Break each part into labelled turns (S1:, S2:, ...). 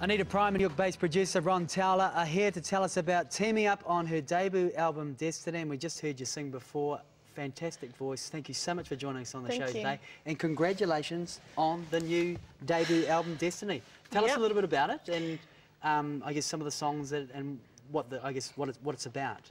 S1: Anita Prime and New York-based producer Ron Thaler are here to tell us about teaming up on her debut album, Destiny, and we just heard you sing before. Fantastic voice. Thank you so much for joining us on the show today. And congratulations on the new debut album, Destiny. Tell us a little bit about it and I guess some of the songs and what it's about.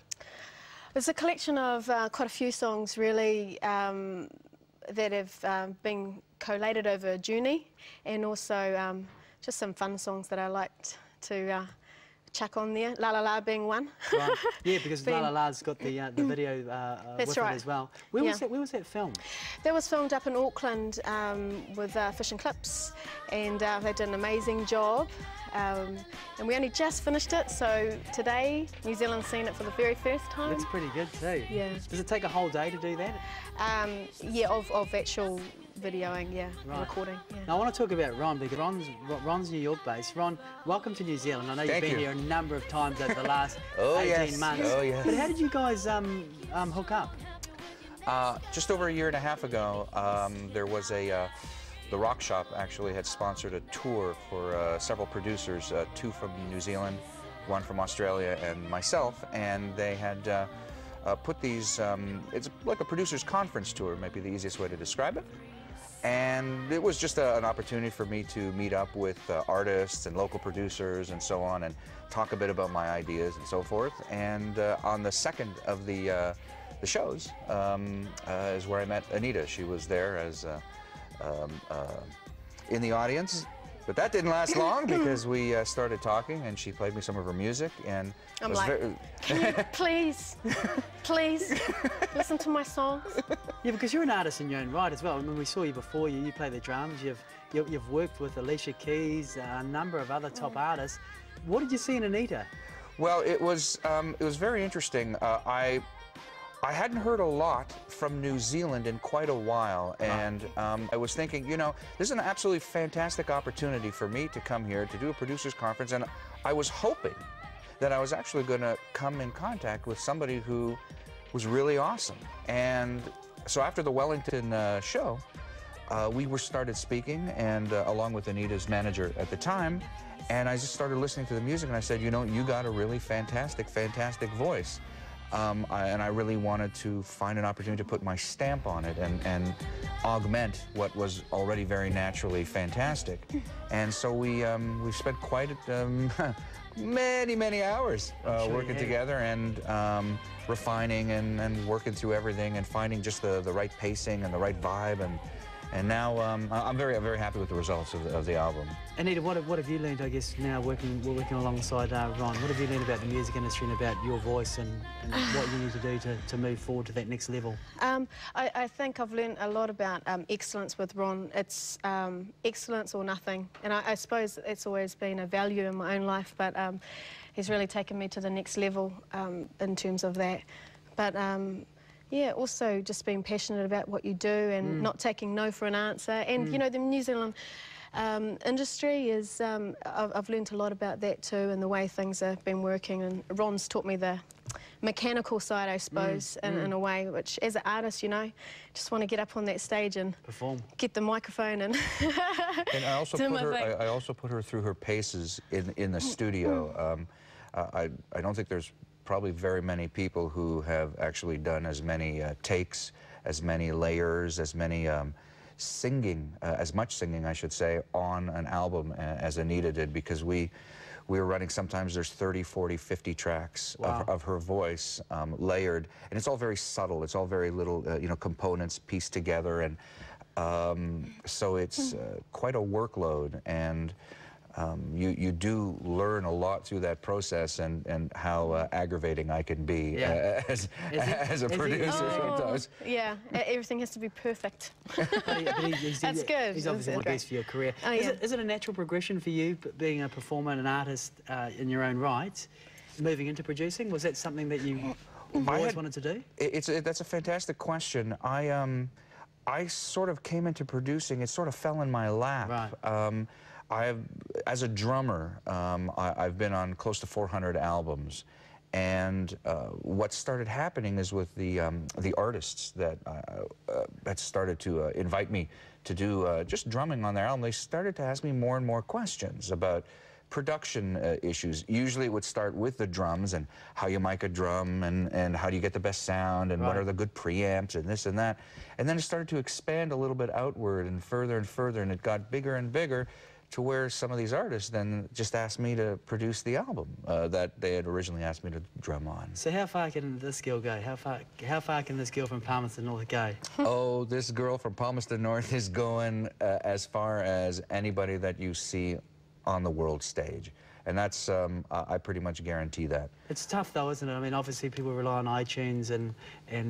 S2: It's a collection of quite a few songs, really, that have been collated over a journey, and also just some fun songs that I liked to chuck on there, La La La being one.
S1: Right. Yeah, because La La La's got the video with it as well. Where was that filmed?
S2: That was filmed up in Auckland with Fish and Clips, and they did an amazing job. And we only just finished it, so today New Zealand's seen it for the very first time.
S1: That's pretty good too.
S2: Yeah.
S1: Does it take a whole day to do that?
S2: Yeah, of actual videoing, recording. Yeah.
S1: Now I want to talk about Ron, because Ron's New York based. Ron, welcome to New Zealand. I know you've been here a number of times over the last 18 months.
S3: Oh, yes.
S1: But how did you guys hook up?
S3: Just over a year and a half ago, there was the Rock Shop actually had sponsored a tour for several producers, two from New Zealand, one from Australia, and myself, and they had put these, it's like a producer's conference tour, might be the easiest way to describe it. And it was just an opportunity for me to meet up with artists and local producers and so on, and talk a bit about my ideas and so forth. And on the second of the shows is where I met Anita. She was there as in the audience, but that didn't last long because we started talking, and she played me some of her music, and
S2: I'm like, can you please listen to my songs?
S1: Yeah, because you're an artist in your own right as well. I mean, we saw you before. You play the drums. You've worked with Alicia Keys, a number of other top artists. What did you see in Anita?
S3: Well, it was very interesting. I hadn't heard a lot from New Zealand in quite a while, and I was thinking, you know, this is an absolutely fantastic opportunity for me to come here to do a producers conference, and I was hoping that I was actually going to come in contact with somebody who was really awesome. And so after the Wellington show, we started speaking, and along with Anita's manager at the time, and I just started listening to the music, and I said, you know, you got a really fantastic voice. And I really wanted to find an opportunity to put my stamp on it and augment what was already very naturally fantastic. And so we spent quite many hours working together and refining and working through everything and finding just the right pacing and the right vibe. And now I'm very happy with the results of the album.
S1: Anita, what have you learned, I guess, now working alongside Ron? What have you learned about the music industry and about your voice and what you need to do to move forward to that next level?
S2: I think I've learned a lot about excellence with Ron. It's excellence or nothing. And I suppose it's always been a value in my own life, but he's really taken me to the next level in terms of that. But yeah, also just being passionate about what you do and not taking no for an answer. And, you know, the New Zealand industry is, I've learned a lot about that too, and the way things have been working. And Ron's taught me the mechanical side, I suppose, in a way, which as an artist, you know, just want to get up on that stage and
S1: perform,
S2: get the microphone and
S3: And I also put her through her paces in the studio. I don't think there's probably very many people who have actually done as many takes, as many layers, as many singing, as much singing, I should say, on an album as Anita did, because we were running, sometimes there's 30, 40, 50 tracks of her voice layered, and it's all very subtle. It's all very little, you know, components pieced together, and so it's quite a workload, and you do learn a lot through that process, and how aggravating I can be as a producer sometimes.
S2: Yeah, everything has to be perfect. That's good.
S1: He's obviously one best for your career.
S2: Oh, yeah.
S1: Is it a natural progression for you, being a performer and an artist in your own right, moving into producing? Was that something that you always wanted to do?
S3: That's a fantastic question. I sort of came into producing, it sort of fell in my lap. Right. As a drummer, I've been on close to 400 albums, and what started happening is with the artists that started to invite me to do just drumming on their album, they started to ask me more and more questions about production issues. Usually it would start with the drums and how you mic a drum and how do you get the best sound and what are the good preamps and this and that. And then it started to expand a little bit outward and further, and it got bigger and bigger to where some of these artists then just asked me to produce the album that they had originally asked me to drum on.
S1: So how far can this girl go? How far can this girl from Palmerston North go?
S3: Oh, this girl from Palmerston North is going as far as anybody that you see on the world stage. And that's, I pretty much guarantee that.
S1: It's tough though, isn't it? I mean, obviously people rely on iTunes and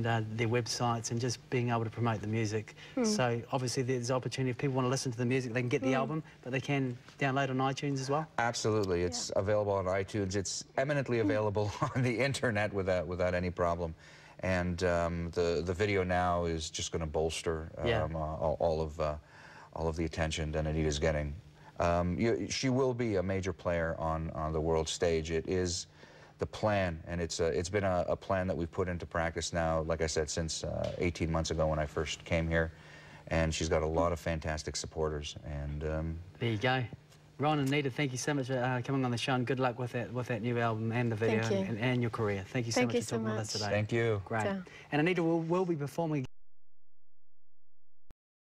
S1: their websites and just being able to promote the music. So obviously there's opportunity. If people want to listen to the music, they can get the album, but they can download on iTunes as well?
S3: Absolutely. It's available on iTunes. It's eminently available on the internet without any problem. And the video now is just going to bolster all of the attention that Anita's getting. She will be a major player on the world stage. It is the plan, and it's been a plan that we've put into practice now, like I said, since 18 months ago when I first came here. And she's got a lot of fantastic supporters. And
S1: there you go. Ron and Anita, thank you so much for coming on the show, and good luck with that new album and the video and your career. Thank you so much for talking with us today.
S3: Thank you.
S1: Great. And Anita will be performing